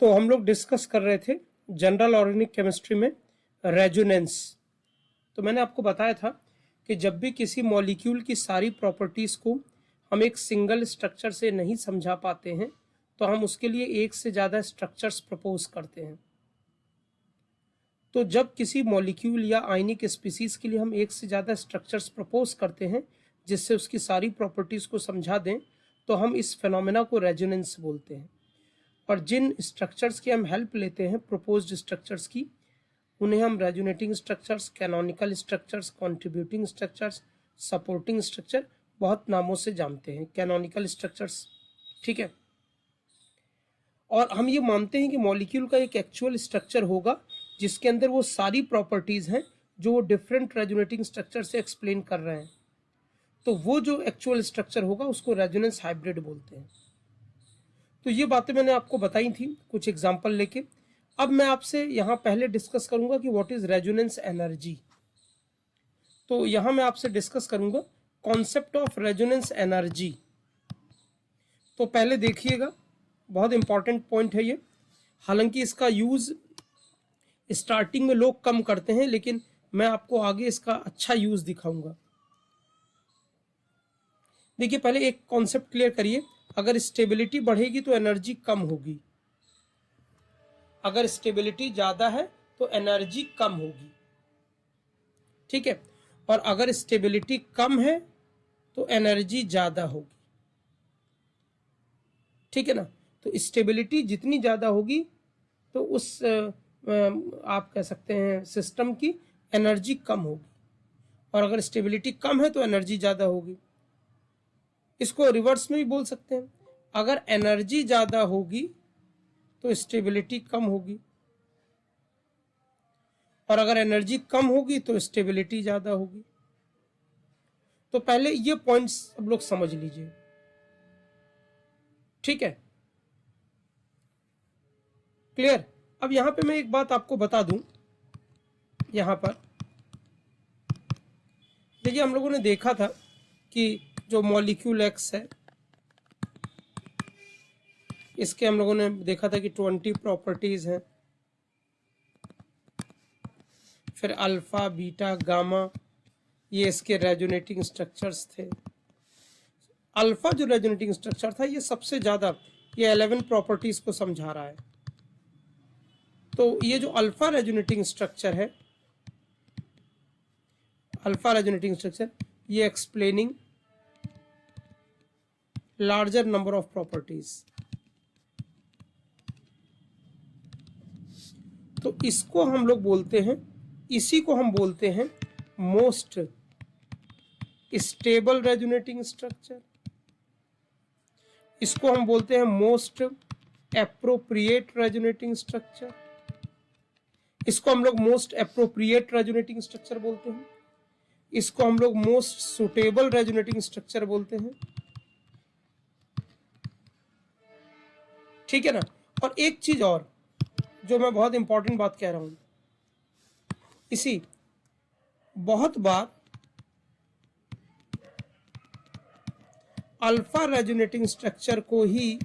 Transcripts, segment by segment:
तो हम लोग डिस्कस कर रहे थे जनरल ऑर्गेनिक केमिस्ट्री में रेजोनेंस। तो मैंने आपको बताया था कि जब भी किसी मॉलिक्यूल की सारी प्रॉपर्टीज़ को हम एक सिंगल स्ट्रक्चर से नहीं समझा पाते हैं तो हम उसके लिए एक से ज़्यादा स्ट्रक्चर्स प्रपोज करते हैं। तो जब किसी मॉलिक्यूल या आयनिक स्पीसीज के लिए हम एक से ज़्यादा स्ट्रक्चर्स प्रपोज करते हैं जिससे उसकी सारी प्रॉपर्टीज़ को समझा दें तो हम इस फेनोमेना को रेजोनेंस बोलते हैं। और जिन स्ट्रक्चर्स की हम हेल्प लेते हैं प्रपोज्ड स्ट्रक्चर्स की, उन्हें हम resonating structures, canonical structures, contributing structures, supporting structure बहुत नामों से जानते हैं। कैनोनिकल स्ट्रक्चर्स, ठीक है। और हम ये मानते हैं कि मॉलिक्यूल का एक एक्चुअल स्ट्रक्चर होगा जिसके अंदर वो सारी प्रॉपर्टीज़ हैं जो वो डिफरेंट रेजोनेटिंग स्ट्रक्चर से एक्सप्लेन कर रहे हैं। तो वो जो एक्चुअल स्ट्रक्चर होगा उसको रेजोनेंस हाइब्रिड बोलते हैं। तो ये बातें मैंने आपको बताई थी कुछ एग्जाम्पल लेके। अब मैं आपसे यहाँ पहले डिस्कस करूंगा कि व्हाट इज रेजोनेंस एनर्जी। तो यहाँ मैं आपसे डिस्कस करूंगा कॉन्सेप्ट ऑफ रेजोनेंस एनर्जी। तो पहले देखिएगा, बहुत इंपॉर्टेंट पॉइंट है ये। हालांकि इसका यूज स्टार्टिंग में लोग कम करते हैं लेकिन मैं आपको आगे इसका अच्छा यूज दिखाऊंगा। देखिए, पहले एक कॉन्सेप्ट क्लियर करिए। अगर स्टेबिलिटी बढ़ेगी तो एनर्जी कम होगी, अगर स्टेबिलिटी ज्यादा है तो एनर्जी कम होगी, ठीक है। और अगर स्टेबिलिटी कम है तो एनर्जी ज्यादा होगी, ठीक है ना। तो स्टेबिलिटी जितनी ज्यादा होगी तो उस आप कह सकते हैं सिस्टम की एनर्जी कम होगी, और अगर स्टेबिलिटी कम है तो एनर्जी ज्यादा होगी। इसको रिवर्स में भी बोल सकते हैं, अगर एनर्जी ज्यादा होगी तो स्टेबिलिटी कम होगी, और अगर एनर्जी कम होगी तो स्टेबिलिटी ज्यादा होगी। तो पहले ये पॉइंट्स सब लोग समझ लीजिए, ठीक है, क्लियर। अब यहां पे मैं एक बात आपको बता दूं। यहां पर देखिए, हम लोगों ने देखा था कि जो मॉलिक्यूल एक्स है इसके हम लोगों ने देखा था कि 20 प्रॉपर्टीज हैं। फिर अल्फा, बीटा, गामा, ये इसके रेजोनेटिंग स्ट्रक्चर्स थे। अल्फा जो रेजोनेटिंग स्ट्रक्चर था ये सबसे ज्यादा, ये 11 प्रॉपर्टीज को समझा रहा है। तो ये जो अल्फा रेजोनेटिंग स्ट्रक्चर है, अल्फा रेजोनेटिंग स्ट्रक्चर, ये explaining larger number of properties. तो इसको हम लोग बोलते हैं, इसी को हम बोलते हैं मोस्ट स्टेबल रेजोनेटिंग स्ट्रक्चर। इसको हम बोलते हैं मोस्ट एप्रोप्रिएट रेजोनेटिंग स्ट्रक्चर। इसको हम लोग मोस्ट एप्रोप्रिएट रेजोनेटिंग स्ट्रक्चर बोलते हैं। इसको हम लोग मोस्ट सुटेबल रेजोनेटिंग स्ट्रक्चर बोलते हैं, ठीक है ना। और एक चीज और जो मैं बहुत इंपॉर्टेंट बात कह रहा हूं, इसी बहुत बार अल्फा रेजोनेटिंग स्ट्रक्चर को ही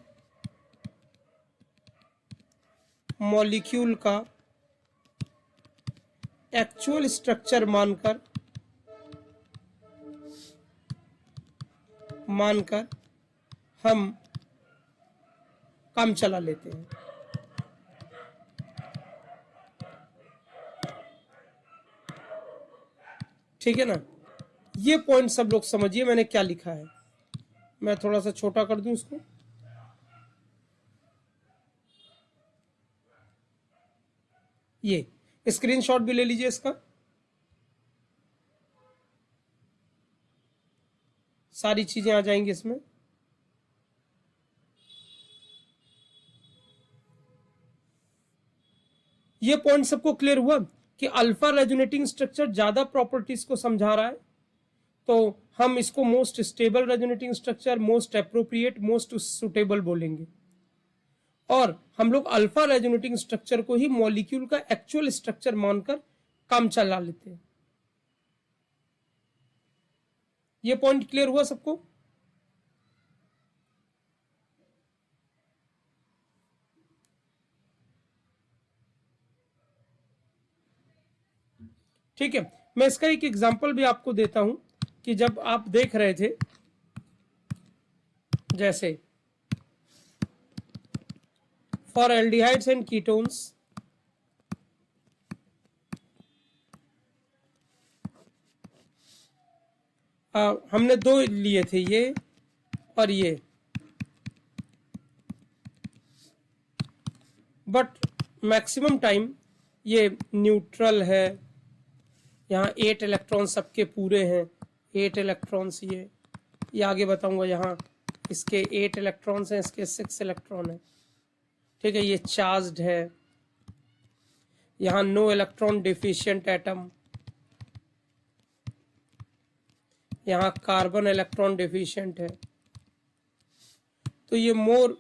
मॉलिक्यूल का एक्चुअल स्ट्रक्चर मानकर हम काम चला लेते हैं, ठीक है ना। ये पॉइंट सब लोग समझिए मैंने क्या लिखा है। मैं थोड़ा सा छोटा कर दूं इसको। ये स्क्रीनशॉट भी ले लीजिए इसका, सारी चीजें आ जाएंगी इसमें। ये पॉइंट सबको क्लियर हुआ कि अल्फा रेजोनेटिंग स्ट्रक्चर ज्यादा प्रॉपर्टीज को समझा रहा है, तो हम इसको most stable resonating structure, most appropriate, most suitable बोलेंगे। और हम लोग अल्फा रेजोनेटिंग स्ट्रक्चर को ही मॉलिक्यूल का एक्चुअल स्ट्रक्चर मानकर काम चला लेते हैं। ये पॉइंट क्लियर हुआ सबको? ठीक है, मैं इसका एक एग्जांपल भी आपको देता हूं कि जब आप देख रहे थे, जैसे फॉर एल्डिहाइड्स एंड कीटोन्स, हमने दो लिए थे, ये और ये, बट मैक्सिमम टाइम ये न्यूट्रल है, यहाँ 8 इलेक्ट्रॉन सबके पूरे हैं, 8 इलेक्ट्रॉन्स, ये आगे बताऊंगा, यहाँ इसके 8 इलेक्ट्रॉन्स हैं, इसके 6 इलेक्ट्रॉन हैं, ठीक है, ये चार्ज्ड है, यहाँ नो इलेक्ट्रॉन डिफिशिएंट एटम, यहाँ कार्बन इलेक्ट्रॉन डिफिशिएंट है, तो ये मोर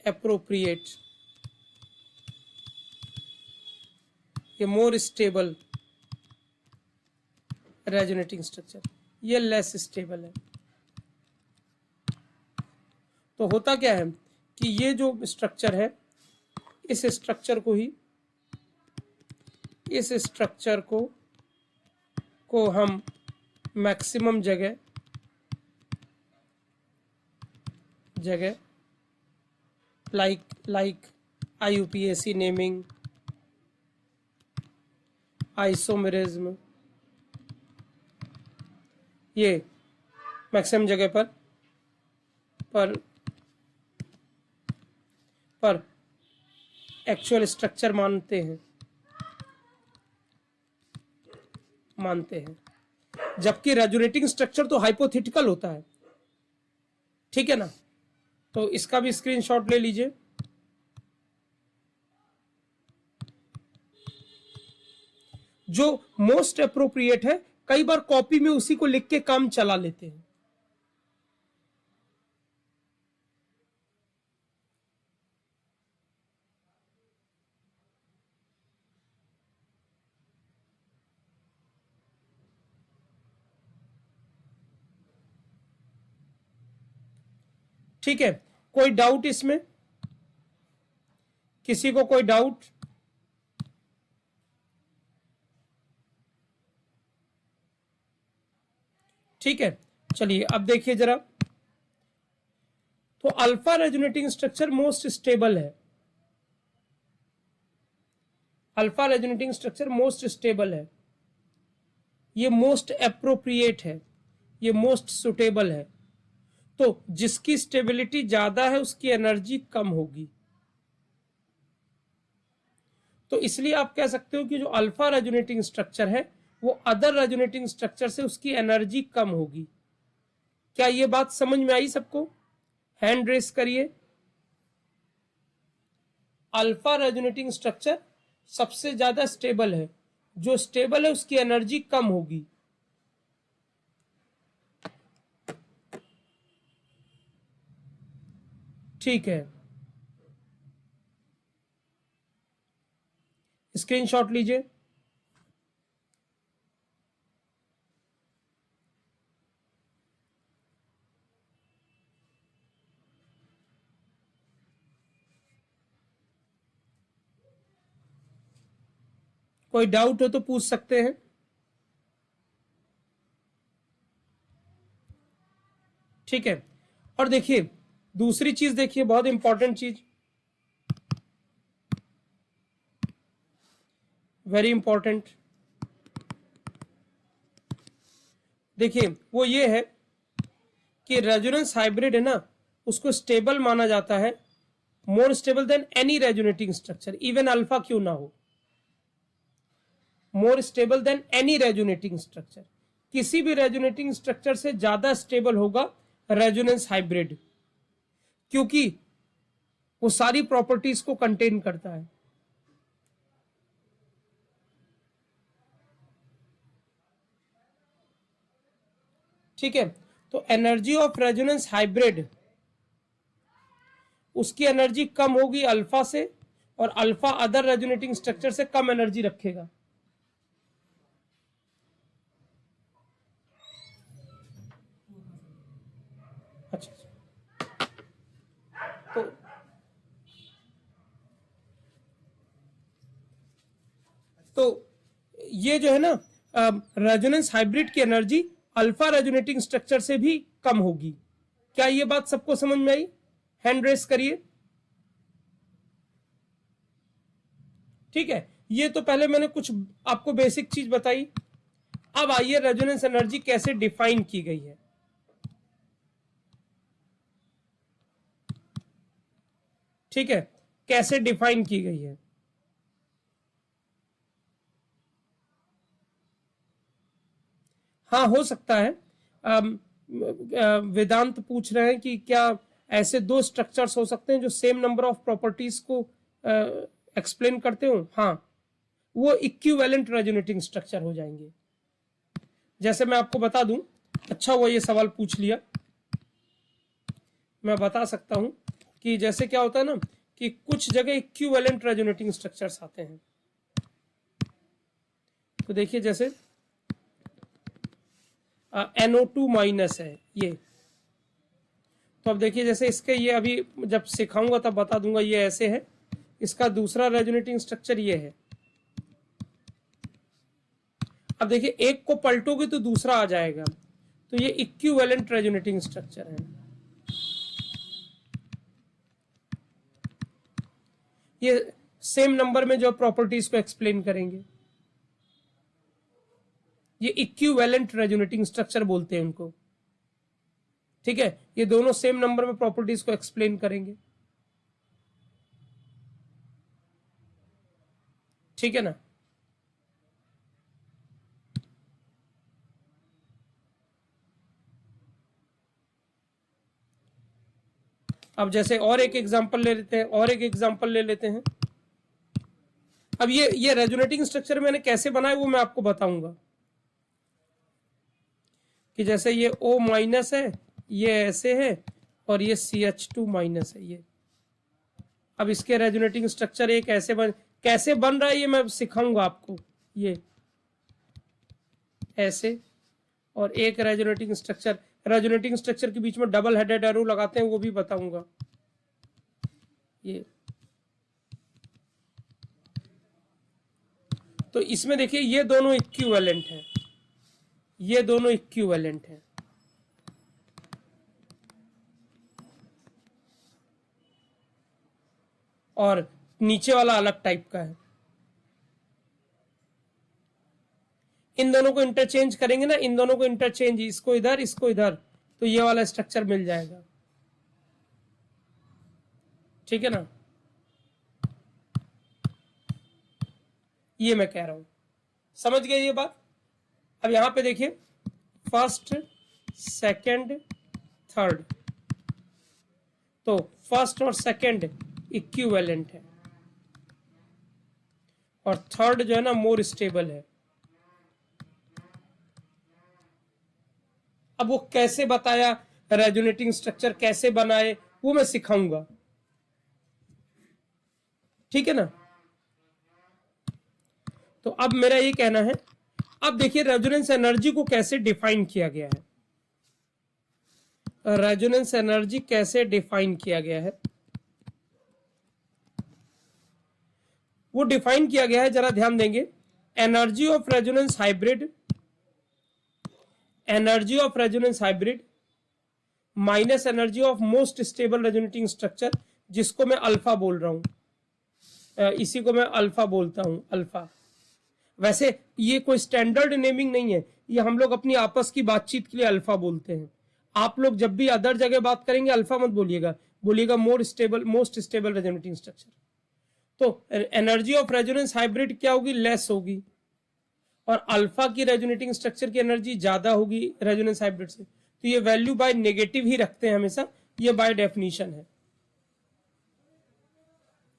एप्रोप्रिएट, ये मोर स्टेबल रेजोनेटिंग स्ट्रक्चर, ये लेस स्टेबल है। तो होता क्या है कि ये जो स्ट्रक्चर है, इस स्ट्रक्चर को हम मैक्सिमम जगह लाइक IUPAC नेमिंग, आइसोमेरिज्म, ये मैक्सिमम जगह पर एक्चुअल स्ट्रक्चर मानते हैं, जबकि रेजोनेटिंग स्ट्रक्चर तो हाइपोथेटिकल होता है, ठीक है ना। तो इसका भी स्क्रीनशॉट ले लीजिए। जो मोस्ट अप्रोप्रिएट है, कई बार कॉपी में उसी को लिख के काम चला लेते हैं। ठीक है, कोई डाउट इसमें? किसी को कोई डाउट? ठीक है, चलिए अब देखिए जरा। तो alpha resonating structure most stable है, alpha resonating structure most stable है, ये मोस्ट एप्रोप्रिएट है, ये मोस्ट सुटेबल है। तो जिसकी स्टेबिलिटी ज्यादा है उसकी एनर्जी कम होगी। तो इसलिए आप कह सकते हो कि जो अल्फा रेजोनेटिंग स्ट्रक्चर है वो अदर रेजोनेटिंग स्ट्रक्चर से उसकी एनर्जी कम होगी। क्या ये बात समझ में आई सबको? हैंड रेस करिए। अल्फा रेजोनेटिंग स्ट्रक्चर सबसे ज्यादा स्टेबल है, जो स्टेबल है उसकी एनर्जी कम होगी। ठीक है, स्क्रीनशॉट लीजिए। कोई डाउट हो तो पूछ सकते हैं। ठीक है, और देखिए दूसरी चीज, देखिए बहुत इंपॉर्टेंट चीज, वेरी इंपॉर्टेंट। देखिए वो ये है कि रेजोनेंस हाइब्रिड है ना, उसको स्टेबल माना जाता है, more stable then any resonating structure, even alpha क्यों ना हो, more stable then any resonating structure. किसी भी रेजोनेटिंग स्ट्रक्चर से ज्यादा स्टेबल होगा रेजोनेंस हाइब्रिड, क्योंकि वो सारी प्रॉपर्टीज को कंटेन करता है। ठीक है, तो एनर्जी ऑफ रेजोनेंस हाइब्रिड, उसकी एनर्जी कम होगी अल्फा से, और अल्फा अदर रेजोनेटिंग स्ट्रक्चर से कम एनर्जी रखेगा। अच्छा, तो ये जो है ना, रेजोनेंस हाइब्रिड की एनर्जी अल्फा रेजोनेटिंग स्ट्रक्चर से भी कम होगी। क्या ये बात सबको समझ में आई? हैंड रेस करिए। ठीक है, ये तो पहले मैंने कुछ आपको बेसिक चीज बताई। अब आइए रेजोनेंस एनर्जी कैसे डिफाइन की गई है। ठीक है, कैसे डिफाइन की गई है। हाँ, हो सकता है वेदांत पूछ रहे हैं कि क्या ऐसे दो स्ट्रक्चर्स हो सकते हैं जो सेम नंबर ऑफ प्रॉपर्टीज को एक्सप्लेन करते हो। हाँ, वो इक्विवेलेंट रेजोनेटिंग स्ट्रक्चर हो जाएंगे। जैसे मैं आपको बता दूं, अच्छा हुआ ये सवाल पूछ लिया। मैं बता सकता हूं कि जैसे क्या होता है ना कि कुछ जगह इक्विवेलेंट रेजोनेटिंग स्ट्रक्चर्स आते हैं। तो देखिए जैसे NO2 माइनस है ये। तो अब देखिए जैसे इसके ये अभी जब सिखाऊंगा तब बता दूंगा, ये ऐसे है। इसका दूसरा रेजोनेटिंग स्ट्रक्चर ये है। अब देखिए एक को पलटोगे तो दूसरा आ जाएगा, तो ये इक्विवेलेंट रेजोनेटिंग स्ट्रक्चर है। ये सेम नंबर में जो प्रॉपर्टीज को एक्सप्लेन करेंगे, ये इक्विवेलेंट रेजोनेटिंग स्ट्रक्चर बोलते हैं उनको। ठीक है, ये दोनों सेम नंबर में प्रॉपर्टीज को एक्सप्लेन करेंगे। ठीक है ना। अब जैसे और एक एग्जांपल ले लेते हैं, अब ये रेजोनेटिंग स्ट्रक्चर मैंने कैसे बनाया वो मैं आपको बताऊंगा। कि जैसे ये O माइनस है, ये ऐसे है, और ये CH2 माइनस है ये। अब इसके रेजोनेटिंग स्ट्रक्चर एक कैसे बन रहा है ये मैं सिखाऊंगा आपको। ये ऐसे, और एक रेजोनेटिंग स्ट्रक्चर के बीच में डबल हेडेड एरो लगाते हैं, वो भी बताऊंगा। ये तो इसमें देखिए ये दोनों इक्विवेलेंट है, ये दोनों इक्विवेलेंट है। और नीचे वाला अलग टाइप का है। इन दोनों को इंटरचेंज करेंगे ना, इन दोनों को इंटरचेंज, इसको इधर इसको इधर, तो ये वाला स्ट्रक्चर मिल जाएगा। ठीक है ना, ये मैं कह रहा हूं, समझ गए ये बात। अब यहां पे देखिए फर्स्ट सेकंड थर्ड, तो फर्स्ट और सेकंड इक्विवेलेंट है, और थर्ड जो है ना मोर स्टेबल है। अब वो कैसे बताया, रेजोनेटिंग स्ट्रक्चर कैसे बनाए, वो मैं सिखाऊंगा। ठीक है ना। तो अब मेरा ये कहना है, अब देखिए रेजोनेंस एनर्जी को कैसे डिफाइन किया गया है। रेजोनेंस एनर्जी कैसे डिफाइन किया गया है, वो डिफाइन किया गया है, जरा ध्यान देंगे। Energy of resonance hybrid minus energy of most stable resonating structure, जिसको मैं अल्फा बोल रहा हूं, इसी को मैं अल्फा बोलता हूं, अल्फा। वैसे ये कोई स्टैंडर्ड नेमिंग नहीं है, ये हम लोग अपनी आपस की बातचीत के लिए अल्फा बोलते हैं। आप लोग जब भी अदर जगह बात करेंगे अल्फा मत बोलिएगा, बोलिएगा मोस्ट स्टेबल रेजोनेटिंग स्ट्रक्चर। तो एनर्जी ऑफ रेजोनेंस हाइब्रिड क्या होगी, लेस होगी, और अल्फा की रेजोनेटिंग स्ट्रक्चर की एनर्जी ज्यादा होगी रेजोनेंस हाइब्रिड से। तो ये वैल्यू बाय नेगेटिव ही रखते हैं हमेशा, ये बाय डेफिनेशन है,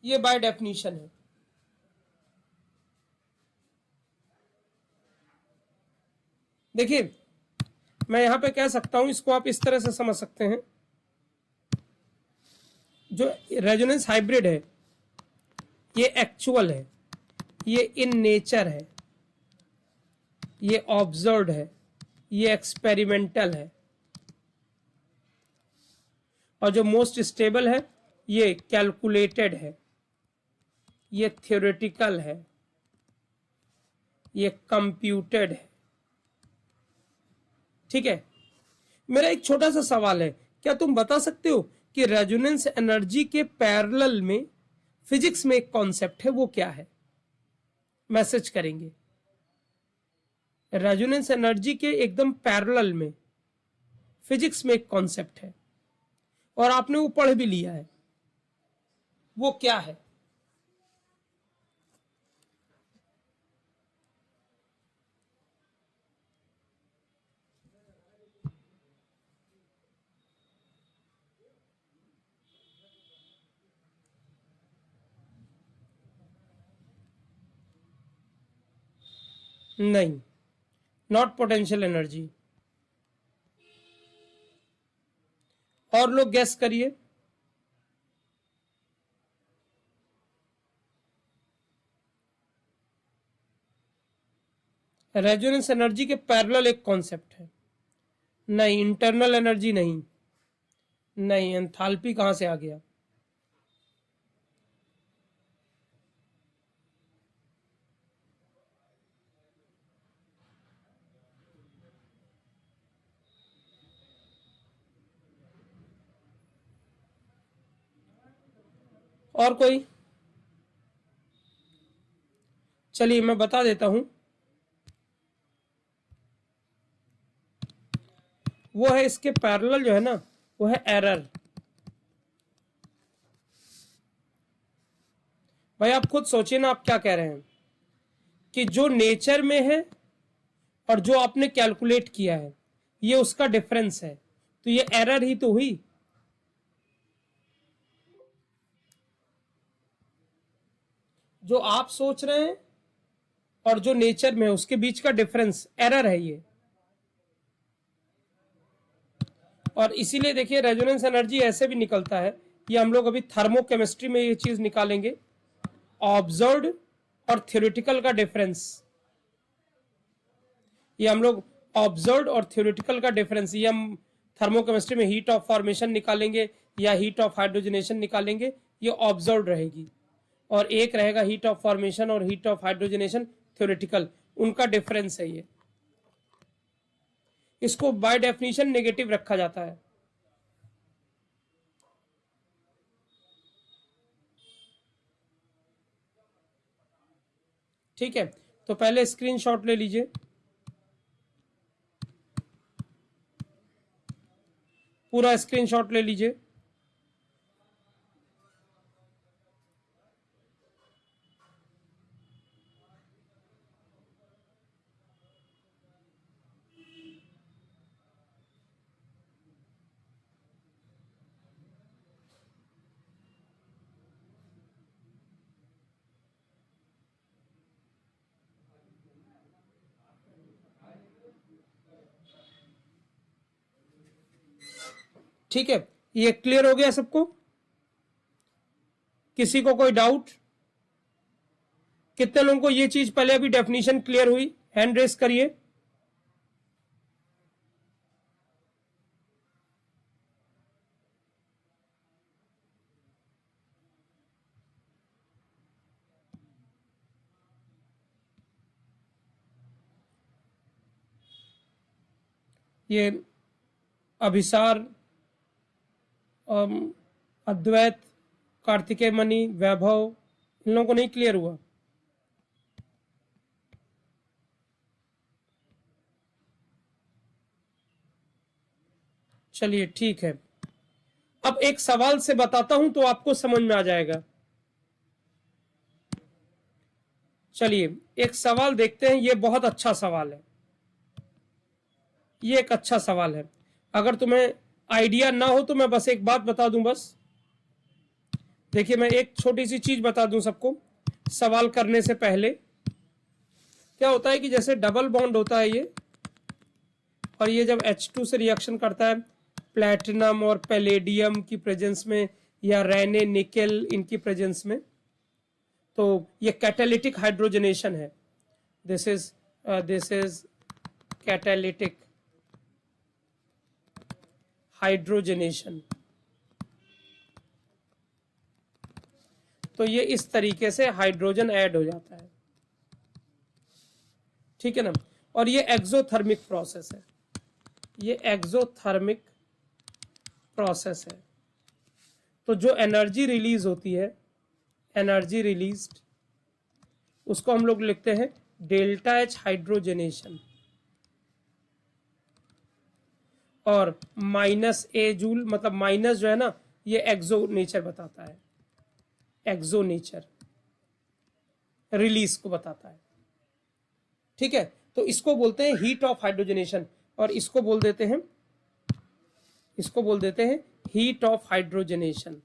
ये बाय डेफिनेशन है। देखिए मैं यहां पे कह सकता हूं, इसको आप इस तरह से समझ सकते हैं, जो रेजोनेंस हाइब्रिड है ये एक्चुअल है, ये इन नेचर है, ये ऑब्जर्व्ड है, ये एक्सपेरिमेंटल है, और जो मोस्ट स्टेबल है ये कैलकुलेटेड है, ये थ्योरेटिकल है, ये कंप्यूटेड है। ठीक है, मेरा एक छोटा सा सवाल है, क्या तुम बता सकते हो कि रेजोनेंस एनर्जी के पैरेलल में फिजिक्स में एक कॉन्सेप्ट है, वो क्या है? मैसेज करेंगे। रेजोनेंस एनर्जी के एकदम पैरेलल में फिजिक्स में एक कॉन्सेप्ट है और आपने वो पढ़ भी लिया है, वो क्या है? नहीं, नॉट पोटेंशियल एनर्जी। और लोग गैस करिए। रेजोनेंस एनर्जी के पैरेलल एक कॉन्सेप्ट है। नहीं, इंटरनल एनर्जी नहीं। नहीं, एंथैल्पी कहां से आ गया? और कोई? चलिए मैं बता देता हूं, वो है इसके पैरेलल जो है ना, वो है एरर। भाई आप खुद सोचिए ना, आप क्या कह रहे हैं कि जो नेचर में है और जो आपने कैलकुलेट किया है, ये उसका डिफरेंस है, तो ये एरर ही तो हुई। जो आप सोच रहे हैं और जो नेचर में है उसके बीच का डिफरेंस एरर है ये। और इसीलिए देखिए रेजोनेंस एनर्जी ऐसे भी निकलता है, ये हम लोग अभी थर्मोकेमिस्ट्री में ये चीज निकालेंगे, ऑब्जर्व्ड और थ्योरेटिकल का डिफरेंस। ये हम लोग ऑब्जर्व्ड और थ्योरेटिकल का डिफरेंस, ये हम थर्मोकेमिस्ट्री में हीट ऑफ फॉर्मेशन निकालेंगे या हीट ऑफ हाइड्रोजनेशन निकालेंगे, ये ऑब्जर्व्ड रहेगी। और एक रहेगा हीट ऑफ फॉर्मेशन और हीट ऑफ हाइड्रोजनेशन थ्योरेटिकल, उनका डिफरेंस है ये। इसको बाय डेफिनेशन नेगेटिव रखा जाता है। ठीक है, तो पहले स्क्रीनशॉट ले लीजिए, पूरा स्क्रीनशॉट ले लीजिए। ठीक है, ये क्लियर हो गया सबको? किसी को कोई डाउट? कितने लोगों को ये चीज पहले अभी डेफिनेशन क्लियर हुई? हैंड रेस करिए। ये अभिसार, अद्वैत, कार्तिकेय मणि, वैभव, इन लोगों को नहीं क्लियर हुआ? चलिए ठीक है, अब एक सवाल से बताता हूं तो आपको समझ में आ जाएगा। चलिए एक सवाल देखते हैं, ये बहुत अच्छा सवाल है, ये एक अच्छा सवाल है। अगर तुम्हें आइडिया ना हो तो मैं बस एक बात बता दूं, बस देखिए मैं एक छोटी सी चीज बता दूं सबको सवाल करने से पहले। क्या होता है कि जैसे डबल बॉन्ड होता है ये, और ये जब H2 से रिएक्शन करता है प्लैटिनम और पैलेडियम की प्रेजेंस में या रेने निकेल इनकी प्रेजेंस में, तो ये कैटालिटिक हाइड्रोजनेशन है। This is catalytic hydrogenation. तो ये इस तरीके से हाइड्रोजन ऐड हो जाता है, ठीक है ना। और ये एक्सोथर्मिक प्रोसेस है। ये एक्सोथर्मिक प्रोसेस है। तो जो एनर्जी रिलीज होती है, एनर्जी रिलीज्ड, उसको हम लोग लिखते हैं डेल्टा एच हाइड्रोजनेशन, और माइनस ए जूल, मतलब माइनस जो है ना, ये एक्सो नेचर बताता है, एक्सो नेचर रिलीज को बताता है। ठीक है, तो इसको बोलते हैं हीट ऑफ हाइड्रोजनेशन, और इसको बोल देते हैं, इसको बोल देते हैं हीट ऑफ हाइड्रोजनेशन।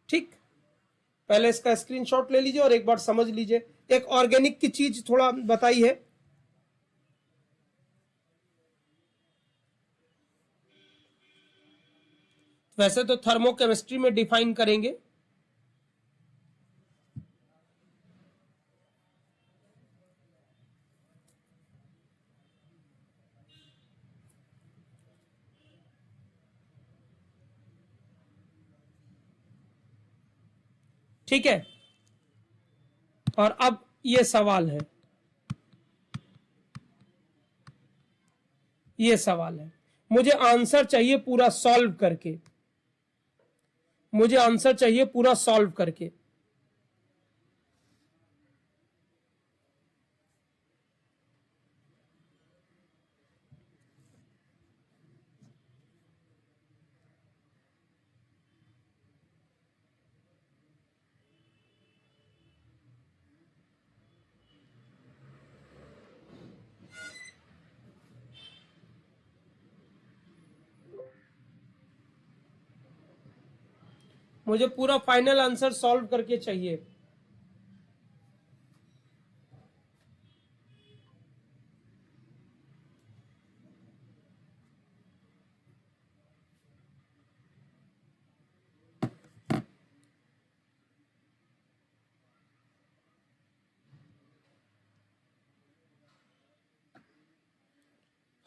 ठीक, पहले इसका स्क्रीनशॉट ले लीजिए और एक बार समझ लीजिए। एक ऑर्गेनिक की चीज थोड़ा बताई है, वैसे तो थर्मोकेमिस्ट्री में डिफाइन करेंगे, ठीक है। और अब ये सवाल है, ये सवाल है, मुझे आंसर चाहिए पूरा सॉल्व करके, मुझे आंसर चाहिए पूरा सॉल्व करके। मुझे पूरा फाइनल आंसर सॉल्व करके चाहिए।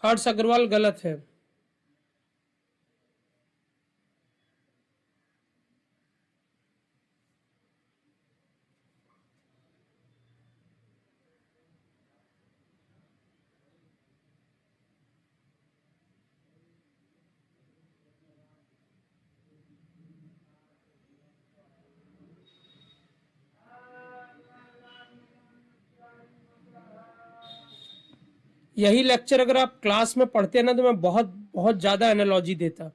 हर्ष अग्रवाल गलत है। यही लेक्चर अगर आप क्लास में पढ़ते ना तो मैं बहुत बहुत ज्यादा एनालॉजी देता।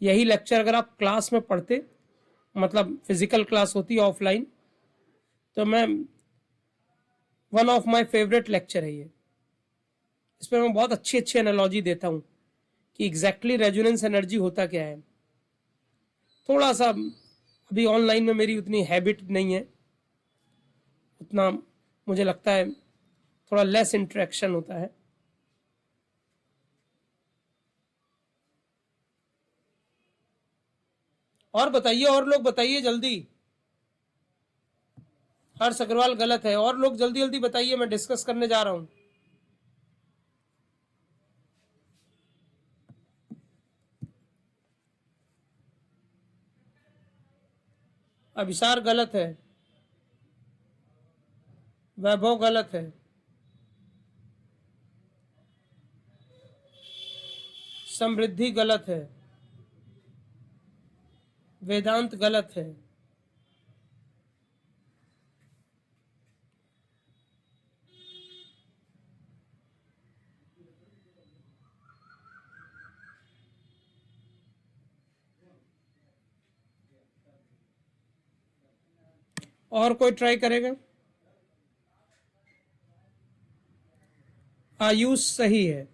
यही लेक्चर अगर आप क्लास में पढ़ते, मतलब फिजिकल क्लास होती ऑफलाइन, तो मैं, one of my favourite lecture है ये। इसमें मैं बहुत अच्छी अच्छी एनालॉजी देता हूँ कि एग्जैक्टली रेजोनेंस एनर्जी होता क्या है। थोड़ा सा अभी ऑनलाइन में मेरी उतनी हैबिट नहीं है, उतना मुझे लगता है थोड़ा लेस इंटरेक्शन होता है। और बताइए, और लोग बताइए जल्दी। हर्ष अग्रवाल गलत है, और लोग जल्दी जल्दी बताइए, मैं डिस्कस करने जा रहा हूं। अभिसार गलत है, वैभव गलत है, समृद्धि गलत है, वेदांत गलत है, और कोई ट्राई करेगा? आयुष सही है।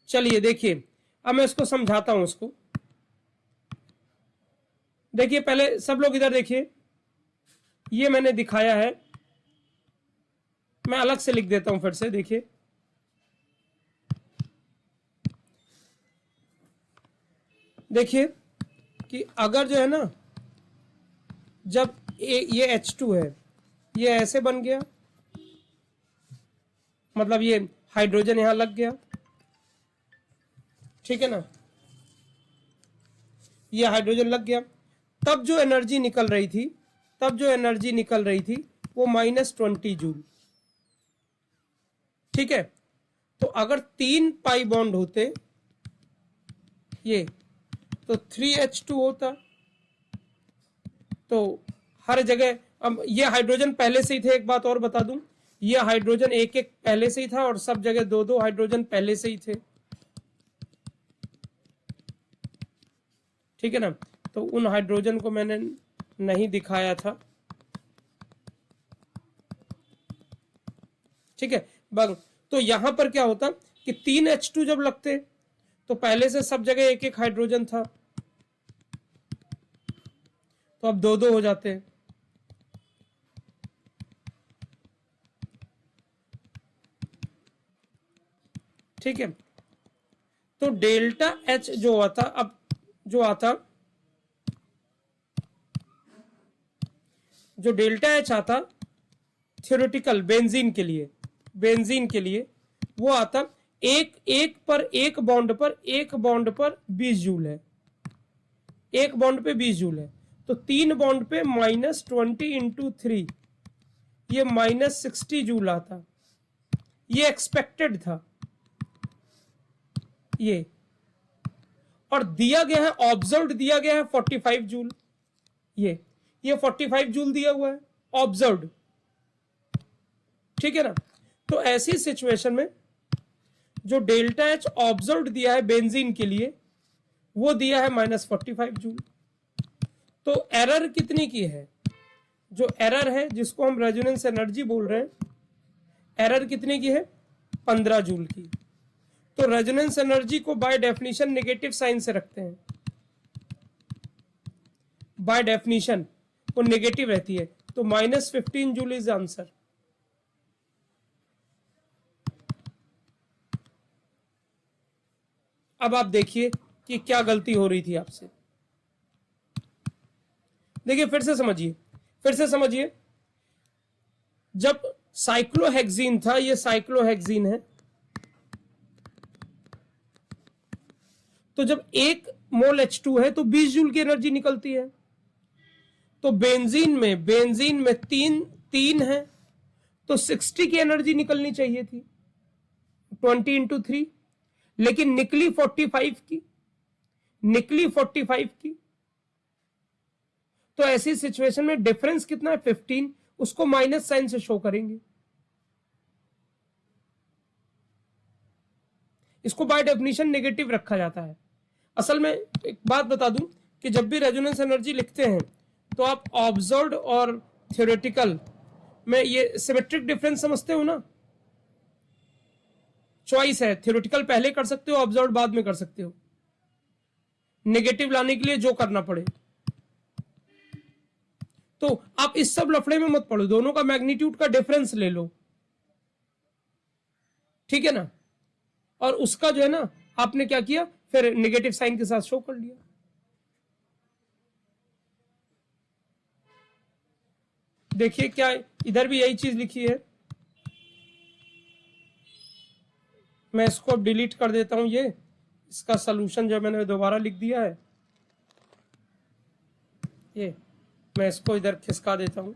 चलिए देखिए, अब मैं इसको समझाता हूं इसको। देखिए पहले सब लोग इधर देखिए, ये मैंने दिखाया है, मैं अलग से लिख देता हूं फिर से। देखिए देखिए कि अगर जो है ना, जब ये H2 है, ये ऐसे बन गया, मतलब ये हाइड्रोजन यहां लग गया, ठीक है ना। ये हाइड्रोजन लग गया। तब जो एनर्जी निकल रही थी, वो -20 जूल। ठीक है, तो अगर 3 पाई बॉन्ड होते ये, तो 3H2 होता। तो हर जगह, अब ये हाइड्रोजन पहले से ही थे, एक बात और बता दूं, ये हाइड्रोजन एक एक पहले से ही था और सब जगह 2-2 हाइड्रोजन पहले से ही थे। ठीक है ना, तो उन हाइड्रोजन को मैंने नहीं दिखाया था। ठीक है, तो यहां पर क्या होता कि 3H2 जब लगते तो पहले से सब जगह एक एक हाइड्रोजन था, तो अब 2-2 हो जाते हैं। ठीक है, तो डेल्टा H जो आता, अब जो आता, जो डेल्टा H आता थ्योरेटिकल बेंजीन के लिए वो आता एक एक पर एक बॉन्ड पर 20 जूल है, एक बॉन्ड पे 20 जूल है। तो 3 बॉन्ड पे -20 इंटू 3, ये -60 जूल आता। ये एक्सपेक्टेड था ये, और दिया गया है, ऑब्जर्व्ड दिया गया है 45 जूल। ये 45 जूल दिया हुआ है ऑब्जर्व्ड। ठीक है ना, तो ऐसी सिचुएशन में जो डेल्टा H ऑब्जर्व्ड दिया है बेंजीन के लिए, वो दिया है -45 जूल। तो एरर कितनी की है, जो एरर है जिसको हम रेजोनेंस एनर्जी बोल रहे हैं, एरर कितने की है, 15 जूल की। तो रेजोनेंस एनर्जी को बाय डेफिनेशन नेगेटिव साइन से रखते हैं, बाय डेफिनेशन वो नेगेटिव रहती है, तो -15 जूल इज आंसर। अब आप देखिए कि क्या गलती हो रही थी आपसे। देखिए फिर से समझिए, जब साइक्लोहेक्सीन था, ये साइक्लोहेक्सीन है, तो जब 1 मोल H2 है तो 20 जूल की एनर्जी निकलती है। तो बेंजीन में तीन है, तो 60 की एनर्जी निकलनी चाहिए थी, 20 इंटू 3, लेकिन निकली 45 की। तो ऐसी सिचुएशन में डिफरेंस कितना है, 15, उसको माइनस साइन से शो करेंगे। इसको बाय डेफिनेशन नेगेटिव रखा जाता है। असल में एक बात बता दूं कि जब भी रेजोनेंस एनर्जी लिखते हैं तो आप ऑब्जर्व्ड और थ्योरेटिकल में ये सिमेट्रिक डिफरेंस समझते हो ना। चॉइस है, थ्योरेटिकल पहले कर सकते हो, ऑब्जर्व्ड बाद में कर सकते हो, नेगेटिव लाने के लिए जो करना पड़े। तो आप इस सब लफड़े में मत पड़ो, दोनों का मैग्नीट्यूड का डिफरेंस ले लो। ठीक है ना, और उसका जो है ना, आपने क्या किया, फिर नेगेटिव साइन के साथ शो कर लिया। देखिए क्या इधर भी यही चीज लिखी है, मैं इसको डिलीट कर देता हूं। ये इसका सलूशन जो मैंने दोबारा लिख दिया है, ये मैं इसको इधर खिसका देता हूं।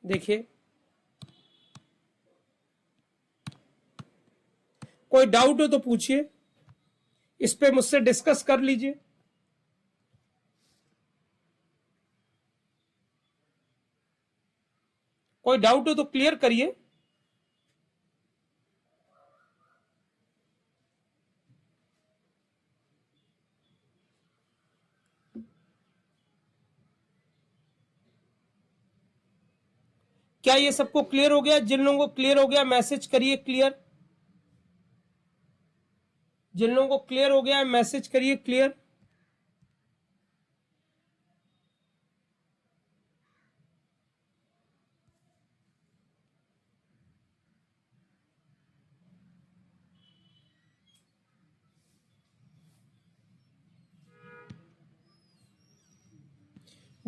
देखिए, कोई डाउट हो तो पूछिए, इस पे मुझसे डिस्कस कर लीजिए। कोई डाउट हो तो क्लियर करिए। क्या ये सबको क्लियर हो गया? जिन लोगों को क्लियर हो गया मैसेज करिए क्लियर। जिन लोगों को क्लियर हो गया मैसेज करिए क्लियर।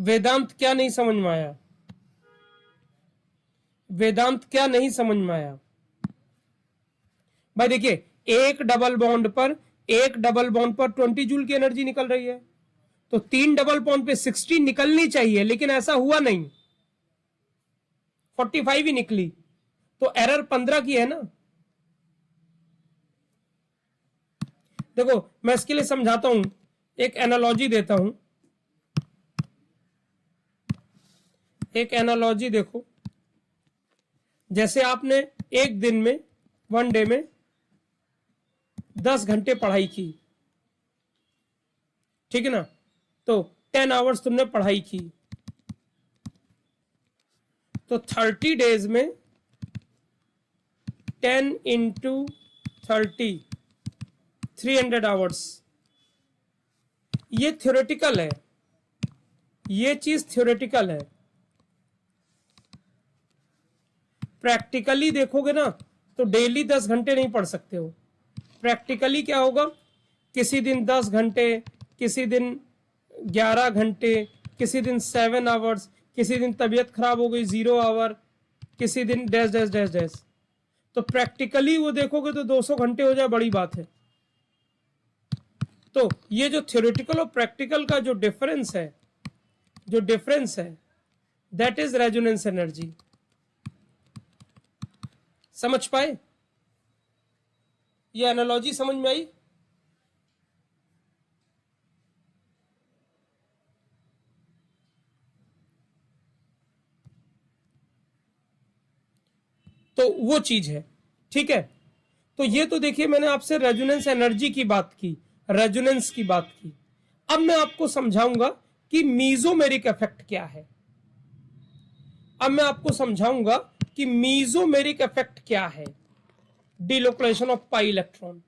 वेदांत क्या नहीं समझ में आया? वेदांत क्या नहीं समझ में आया? भाई देखिए, एक डबल बॉन्ड पर 20 जूल की एनर्जी निकल रही है, तो 3 डबल बॉन्ड पे 60 निकलनी चाहिए, लेकिन ऐसा हुआ नहीं, 45 ही निकली, तो एरर 15 की है ना। देखो मैं इसके लिए समझाता हूं, एक एनालॉजी देता हूं, एक एनालॉजी देखो। जैसे आपने एक दिन में, वन डे में 10 घंटे पढ़ाई की, ठीक है ना, तो 10 आवर्स तुमने पढ़ाई की, तो 30 डेज में 10 इंटू 30, 300 आवर्स। ये थ्योरेटिकल है, ये चीज थ्योरेटिकल है। प्रैक्टिकली देखोगे ना तो डेली 10 घंटे नहीं पढ़ सकते हो। प्रैक्टिकली क्या होगा, किसी दिन 10 घंटे, किसी दिन 11 घंटे, किसी दिन 7 आवर्स, किसी दिन तबीयत खराब हो गई 0 आवर, किसी दिन डैश डैश डैश डैश। तो प्रैक्टिकली वो देखोगे तो 200 घंटे हो जाए, बड़ी बात है। तो ये जो थ्योरेटिकल और प्रैक्टिकल का जो डिफरेंस है, दैट इज रेजोनेंस एनर्जी। समझ पाए? ये एनालॉजी समझ में आई? तो वो चीज है, ठीक है। तो ये तो देखिए मैंने आपसे रेजोनेंस एनर्जी की बात की, रेजोनेंस की बात की। अब मैं आपको समझाऊंगा कि मीजोमेरिक इफेक्ट क्या है। अब मैं आपको समझाऊंगा कि मीजोमेरिक इफेक्ट क्या है, डिलोकलाइजेशन ऑफ पाई इलेक्ट्रॉन,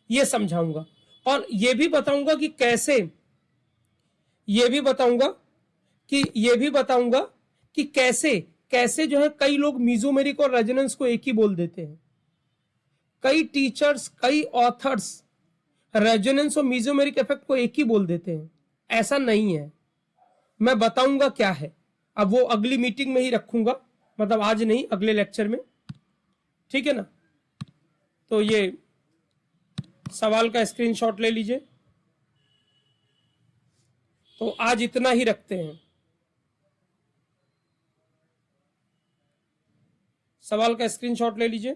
ये समझाऊंगा। और ये भी बताऊंगा कि कैसे, ये भी बताऊंगा कि कैसे जो है कई लोग मीजोमेरिक और रेजोनेंस को एक ही बोल देते हैं। कई टीचर्स, कई ऑथर्स रेजोनेंस और मीजोमेरिक इफेक्ट को एक ही बोल देते हैं। ऐसा नहीं है, मैं बताऊंगा क्या है। अब वो अगली मीटिंग में ही रखूंगा, मतलब आज नहीं, अगले लेक्चर में, ठीक है ना। तो ये सवाल का स्क्रीनशॉट ले लीजिए। तो आज इतना ही रखते हैं, सवाल का स्क्रीनशॉट ले लीजिए।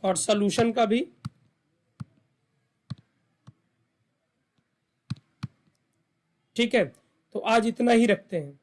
और सॉल्यूशन का भी, ठीक है। तो आज इतना ही रखते हैं।